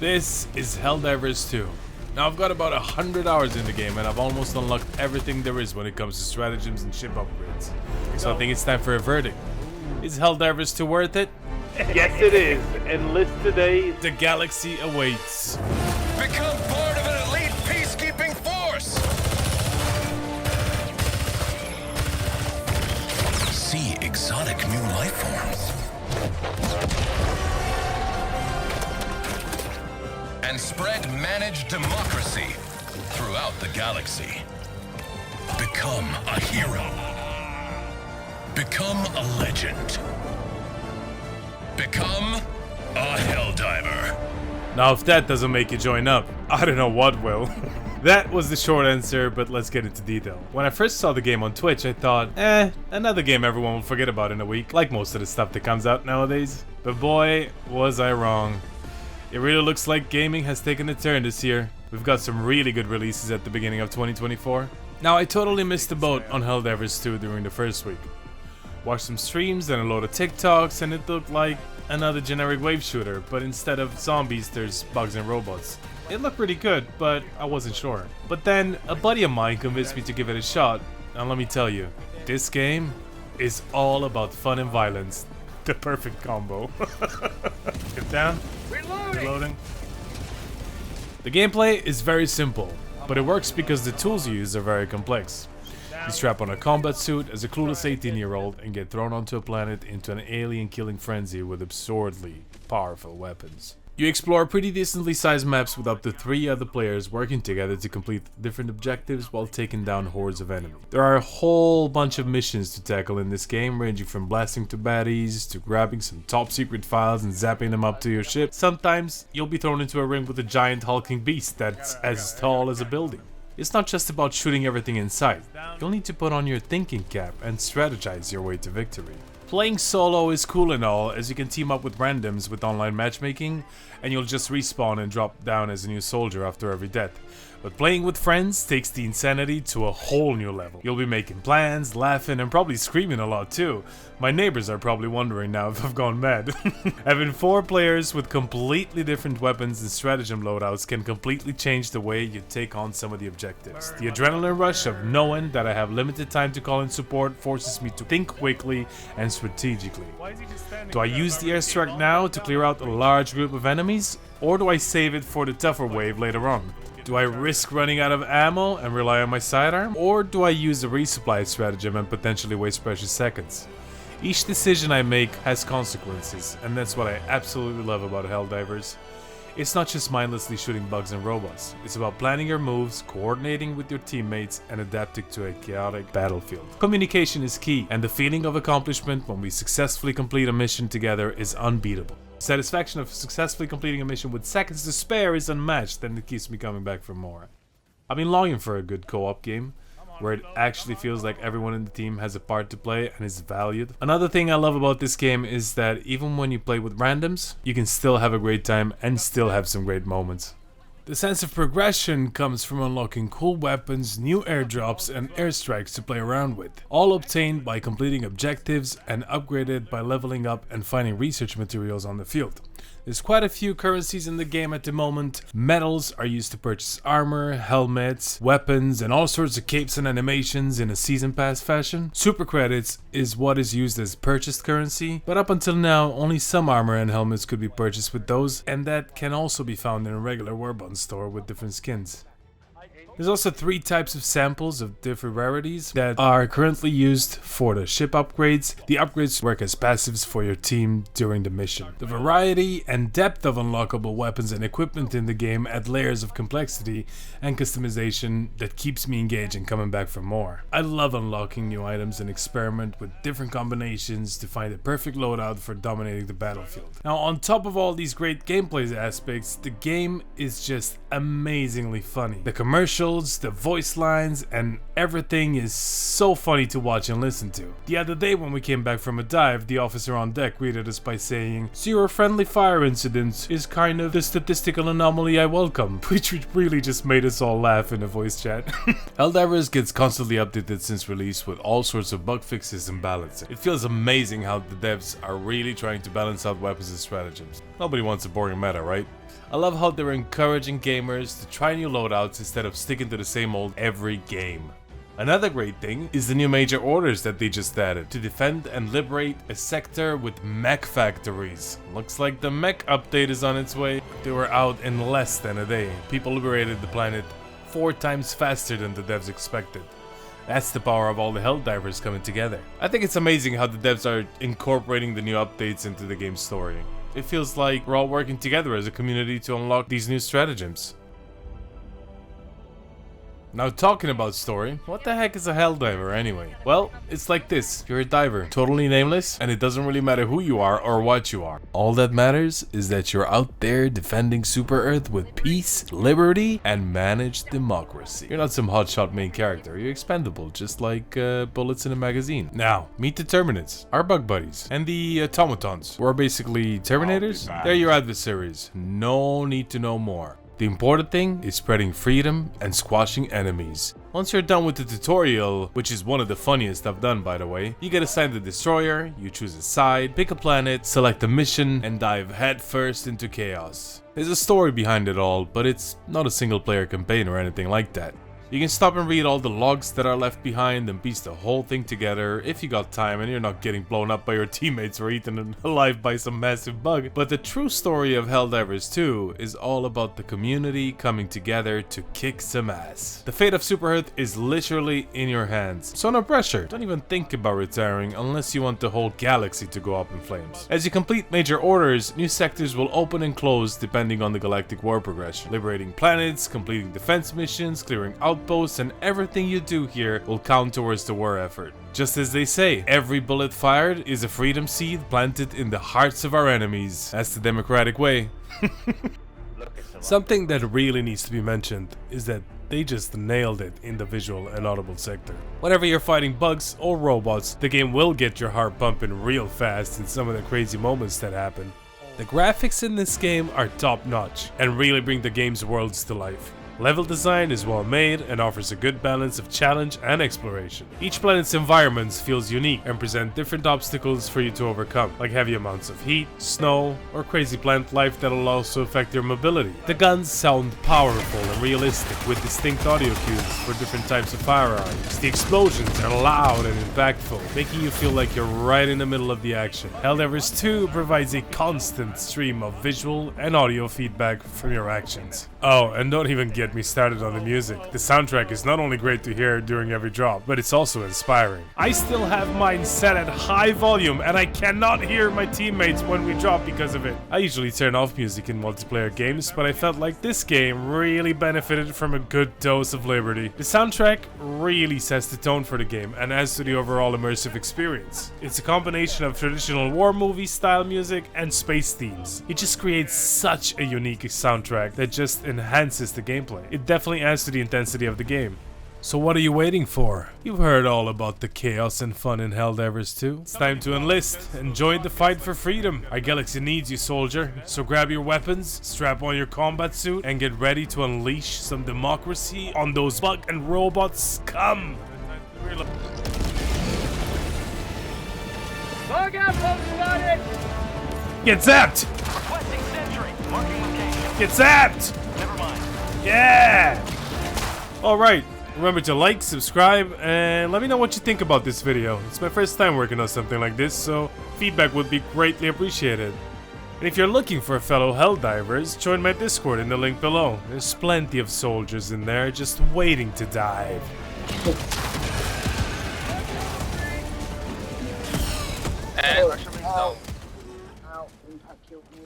This is Helldivers 2. Now I've got about 100 hours in the game and I've almost unlocked everything there is when it comes to stratagems and ship upgrades. So I think it's time for a verdict. Is Helldivers 2 worth it? Yes it is. Enlist today. The galaxy awaits. Become part of an elite peacekeeping force! See exotic new life forms. And spread managed democracy throughout the galaxy. Become a hero. Become a legend. Become a Helldiver. Now if that doesn't make you join up, I don't know what will. That was the short answer, but let's get into detail. When I first saw the game on Twitch, I thought, another game everyone will forget about in a week, like most of the stuff that comes out nowadays. But boy, was I wrong. It really looks like gaming has taken a turn this year. We've got some really good releases at the beginning of 2024. Now I totally missed the boat on Helldivers 2 during the first week. Watched some streams and a load of TikToks and it looked like another generic wave shooter, but instead of zombies there's bugs and robots. It looked pretty good, but I wasn't sure. But then a buddy of mine convinced me to give it a shot, and let me tell you, this game is all about fun and violence. The perfect combo. Get down. Reloading. The gameplay is very simple, but it works because the tools you use are very complex. You strap on a combat suit as a clueless 18-year-old and get thrown onto a planet into an alien killing frenzy with absurdly powerful weapons. You explore pretty decently sized maps with up to 3 other players working together to complete different objectives while taking down hordes of enemies. There are a whole bunch of missions to tackle in this game, ranging from blasting to baddies, to grabbing some top secret files and zapping them up to your ship. Sometimes you'll be thrown into a ring with a giant hulking beast that's as tall as a building. It's not just about shooting everything in sight. You'll need to put on your thinking cap and strategize your way to victory. Playing solo is cool and all, as you can team up with randoms with online matchmaking, and you'll just respawn and drop down as a new soldier after every death. But playing with friends takes the insanity to a whole new level. You'll be making plans, laughing, and probably screaming a lot too. My neighbors are probably wondering now if I've gone mad. Having 4 players with completely different weapons and stratagem loadouts can completely change the way you take on some of the objectives. The adrenaline rush of knowing that I have limited time to call in support forces me to think quickly and strategically. Do I use the airstrike now to clear out a large group of enemies, or do I save it for the tougher wave later on? Do I risk running out of ammo and rely on my sidearm, or do I use a resupply stratagem and potentially waste precious seconds? Each decision I make has consequences, and that's what I absolutely love about Helldivers. It's not just mindlessly shooting bugs and robots, it's about planning your moves, coordinating with your teammates, and adapting to a chaotic battlefield. Communication is key, and the feeling of accomplishment when we successfully complete a mission together is unbeatable. Satisfaction of successfully completing a mission with seconds to spare is unmatched, and it keeps me coming back for more. I've been longing for a good co-op game, where it actually feels like everyone in the team has a part to play and is valued. Another thing I love about this game is that even when you play with randoms, you can still have a great time and still have some great moments. The sense of progression comes from unlocking cool weapons, new airdrops, and airstrikes to play around with, all obtained by completing objectives and upgraded by leveling up and finding research materials on the field. There's quite a few currencies in the game at the moment. Medals are used to purchase armor, helmets, weapons, and all sorts of capes and animations in a season pass fashion. Super credits is what is used as purchased currency, but up until now only some armor and helmets could be purchased with those, and that can also be found in a regular Warbond store with different skins. There's also 3 types of samples of different rarities that are currently used for the ship upgrades. The upgrades work as passives for your team during the mission. The variety and depth of unlockable weapons and equipment in the game add layers of complexity and customization that keeps me engaged and coming back for more. I love unlocking new items and experiment with different combinations to find the perfect loadout for dominating the battlefield. Now on top of all these great gameplay aspects, the game is just amazingly funny. The commercials, the voice lines, and everything is so funny to watch and listen to. The other day when we came back from a dive, the officer on deck greeted us by saying, "So your friendly fire incident is kind of the statistical anomaly I welcome," which really just made us all laugh in the voice chat. Helldivers gets constantly updated since release with all sorts of bug fixes and balancing. It feels amazing how the devs are really trying to balance out weapons and stratagems. Nobody wants a boring meta, right? I love how they're encouraging gamers to try new loadouts instead of sticking to the same old every game. Another great thing is the new major orders that they just added to defend and liberate a sector with mech factories. Looks like the mech update is on its way. They were out in less than a day. People liberated the planet 4 times faster than the devs expected. That's the power of all the Helldivers coming together. I think it's amazing how the devs are incorporating the new updates into the game's story. It feels like we're all working together as a community to unlock these new stratagems. Now talking about story, what the heck is a Helldiver anyway? Well, it's like this, you're a diver, totally nameless, and it doesn't really matter who you are or what you are. All that matters is that you're out there defending Super Earth with peace, liberty, and managed democracy. You're not some hotshot main character, you're expendable, just like bullets in a magazine. Now, meet the Terminates, our bug buddies, and the automatons, who are basically Terminators. They're your adversaries, no need to know more. The important thing is spreading freedom and squashing enemies. Once you're done with the tutorial, which is one of the funniest I've done by the way, you get assigned the destroyer, you choose a side, pick a planet, select a mission, and dive headfirst into chaos. There's a story behind it all, but it's not a single player campaign or anything like that. You can stop and read all the logs that are left behind and piece the whole thing together if you got time and you're not getting blown up by your teammates or eaten alive by some massive bug. But the true story of Helldivers 2 is all about the community coming together to kick some ass. The fate of Super Earth is literally in your hands, so no pressure. Don't even think about retiring unless you want the whole galaxy to go up in flames. As you complete major orders, new sectors will open and close depending on the galactic war progression. Liberating planets, completing defense missions, clearing outposts, and everything you do here will count towards the war effort. Just as they say, every bullet fired is a freedom seed planted in the hearts of our enemies. That's the democratic way. Something that really needs to be mentioned is that they just nailed it in the visual and audible sector. Whenever you're fighting bugs or robots, the game will get your heart pumping real fast in some of the crazy moments that happen. The graphics in this game are top notch and really bring the game's worlds to life. Level design is well made and offers a good balance of challenge and exploration. Each planet's environments feels unique and present different obstacles for you to overcome, like heavy amounts of heat, snow, or crazy plant life that'll also affect your mobility. The guns sound powerful and realistic with distinct audio cues for different types of firearms. The explosions are loud and impactful, making you feel like you're right in the middle of the action. Helldivers 2 provides a constant stream of visual and audio feedback from your actions. Oh, and don't even get me started on the music. The soundtrack is not only great to hear during every drop, but it's also inspiring. I still have mine set at high volume and I cannot hear my teammates when we drop because of it. I usually turn off music in multiplayer games, but I felt like this game really benefited from a good dose of liberty. The soundtrack really sets the tone for the game and adds to the overall immersive experience. It's a combination of traditional war movie style music and space themes. It just creates such a unique soundtrack that just enhances the gameplay. It definitely adds to the intensity of the game. So what are you waiting for? You've heard all about the chaos and fun in Helldivers 2. It's time to enlist and join the fight for freedom. Our galaxy needs you, soldier. So grab your weapons, strap on your combat suit, and get ready to unleash some democracy on those bug and robot scum. Bug outpost spotted! Get zapped! Requesting sentry. Marking location. Get zapped! Never mind. Yeah! Alright, remember to like, subscribe, and let me know what you think about this video. It's my first time working on something like this, so feedback would be greatly appreciated. And if you're looking for fellow Helldivers, join my Discord in the link below. There's plenty of soldiers in there just waiting to dive. Ow, impact killed me.